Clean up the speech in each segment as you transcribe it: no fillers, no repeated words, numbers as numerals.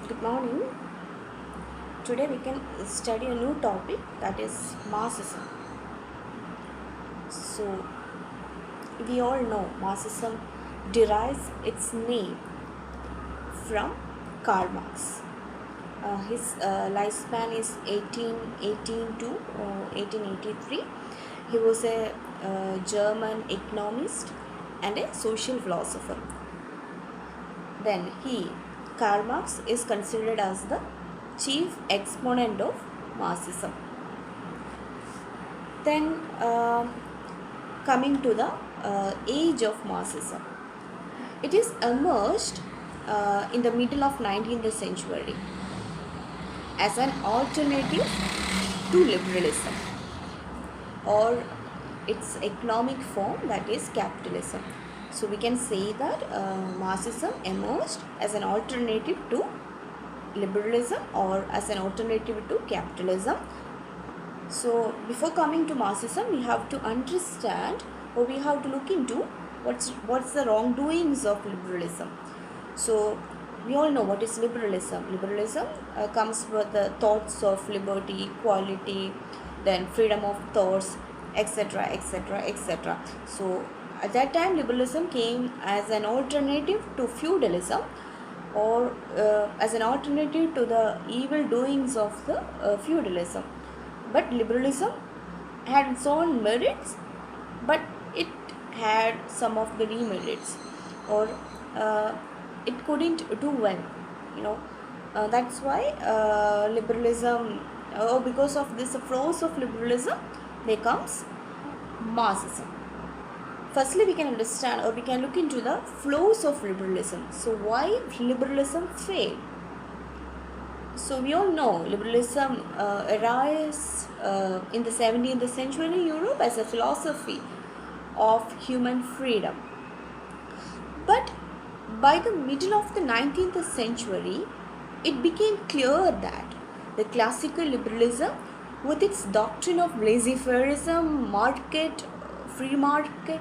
Good morning. Today we can study a new topic, that is Marxism. So, we all know Marxism derives its name from Karl Marx. His lifespan is 1818 to 1883. He was a German economist and a social philosopher. Then Karl Marx, is considered as the chief exponent of Marxism. Then coming to the age of Marxism, it is emerged in the middle of 19th century as an alternative to liberalism, or its economic form, that is capitalism. So we can say that Marxism emerged as an alternative to liberalism or as an alternative to capitalism. So before coming to Marxism, we have to understand, or we have to look into what's the wrongdoings of liberalism. So we all know what is liberalism. Liberalism comes with the thoughts of liberty, equality, then freedom of thoughts, etc., etc., etc. So at that time, liberalism came as an alternative to feudalism, or as an alternative to the evil doings of the feudalism. But liberalism had its own merits, but it had some of the demerits, or it couldn't do well. That's why liberalism, or because of this flaws of liberalism, there comes Marxism. Firstly, we can understand, or we can look into the flaws of liberalism. So why liberalism failed? So we all know liberalism arose in the 17th century Europe as a philosophy of human freedom. But by the middle of the 19th century, it became clear that the classical liberalism, with its doctrine of laissez-faireism, free market,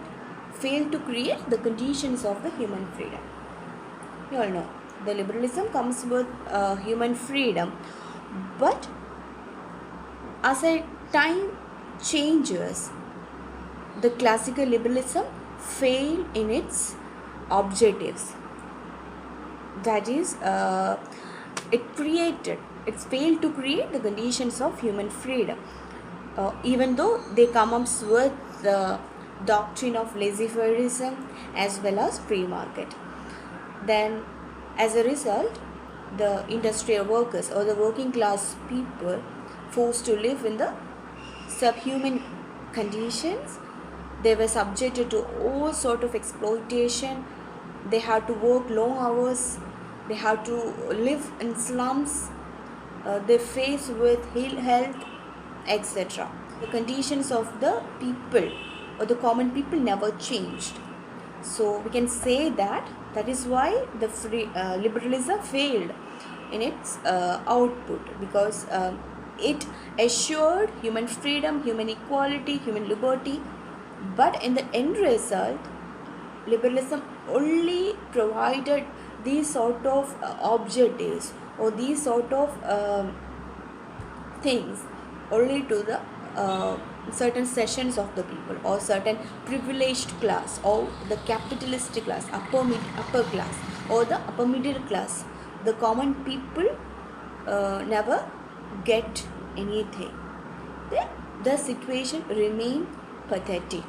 failed to create the conditions of the human freedom. You all know the liberalism comes with human freedom, but as a time changes, the classical liberalism failed in its objectives. That is, it failed to create the conditions of human freedom, even though they come up with the doctrine of laissez-faireism as well as free market. Then as a result, the industrial workers or the working class people forced to live in the subhuman conditions. They were subjected to all sort of exploitation. They had to work long hours. They had to live in slums. They face with ill health, etc. The conditions of the people or the common people never changed. So we can say that is why the liberalism failed in its output, because it assured human freedom, human equality, human liberty, but in the end result, liberalism only provided these sort of objectives, or these sort of things only to the certain sections of the people, or certain privileged class, or the capitalist class, upper class, or the upper middle class. The common people never get anything. The situation remained pathetic.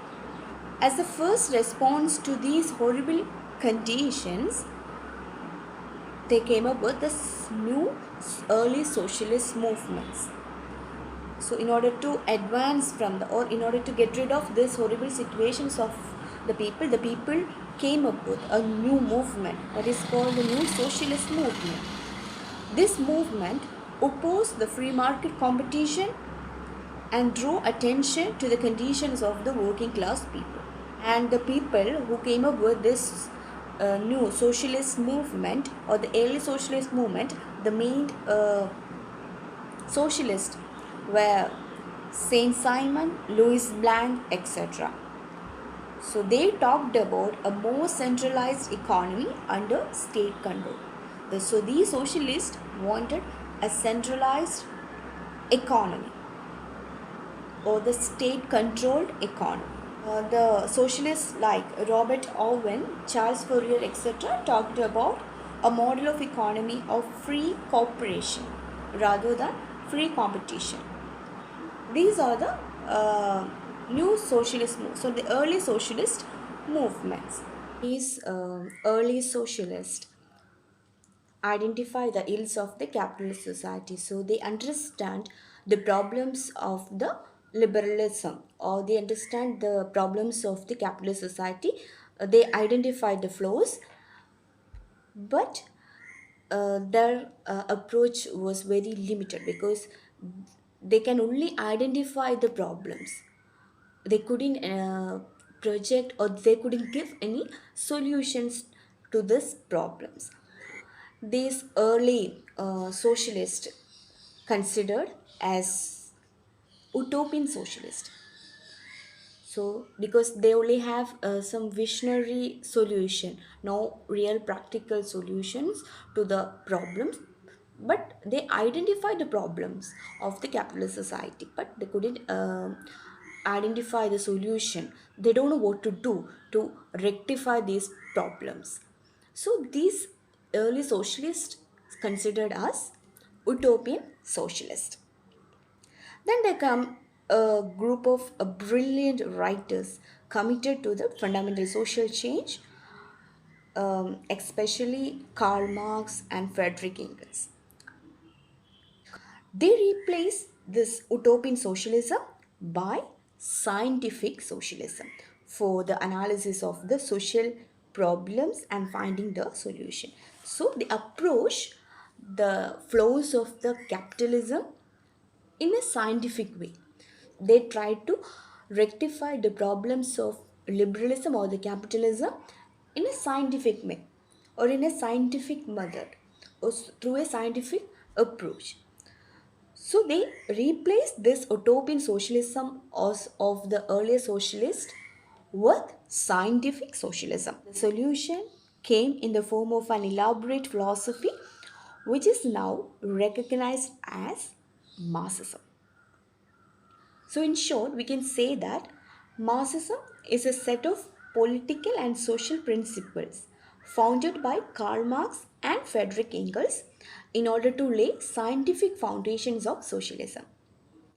As the first response to these horrible conditions, they came up with this new early socialist movements. So in order to advance from or in order to get rid of this horrible situations of the people came up with a new movement that is called the New Socialist Movement. This movement opposed the free market competition and drew attention to the conditions of the working class people. And the people who came up with this new socialist movement, or the early socialist movement, the main socialists were Saint-Simon, Louis Blanc, etc. So they talked about a more centralized economy under state control. So these socialists wanted a centralized economy or the state controlled economy. The socialists like Robert Owen, Charles Fourier, etc., talked about a model of economy of free cooperation rather than free competition. These are the new socialist moves. So the early socialist movements. These early socialists identify the ills of the capitalist society. So they understand the problems of the liberalism, or they understand the problems of the capitalist society. They identify the flaws, but their approach was very limited because they can only identify the problems. They couldn't project, or they couldn't give any solutions to these problems. These early socialists considered as utopian socialist. So because they only have some visionary solution, no real practical solutions to the problems, but they identify the problems of the capitalist society, but they couldn't identify the solution. They don't know what to do to rectify these problems. So these early socialists considered as utopian socialist. Then there come a group of brilliant writers committed to the fundamental social change, especially Karl Marx and Friedrich Engels. They replace this utopian socialism by scientific socialism for the analysis of the social problems and finding the solution. So they approach the flaws of the capitalism in a scientific way. They try to rectify the problems of liberalism or the capitalism in a scientific way, or in a scientific method, or through a scientific approach. So they replaced this utopian socialism of the earlier socialist with scientific socialism. The solution came in the form of an elaborate philosophy which is now recognized as Marxism. So, in short, we can say that Marxism is a set of political and social principles founded by Karl Marx and Friedrich Engels in order to lay scientific foundations of socialism.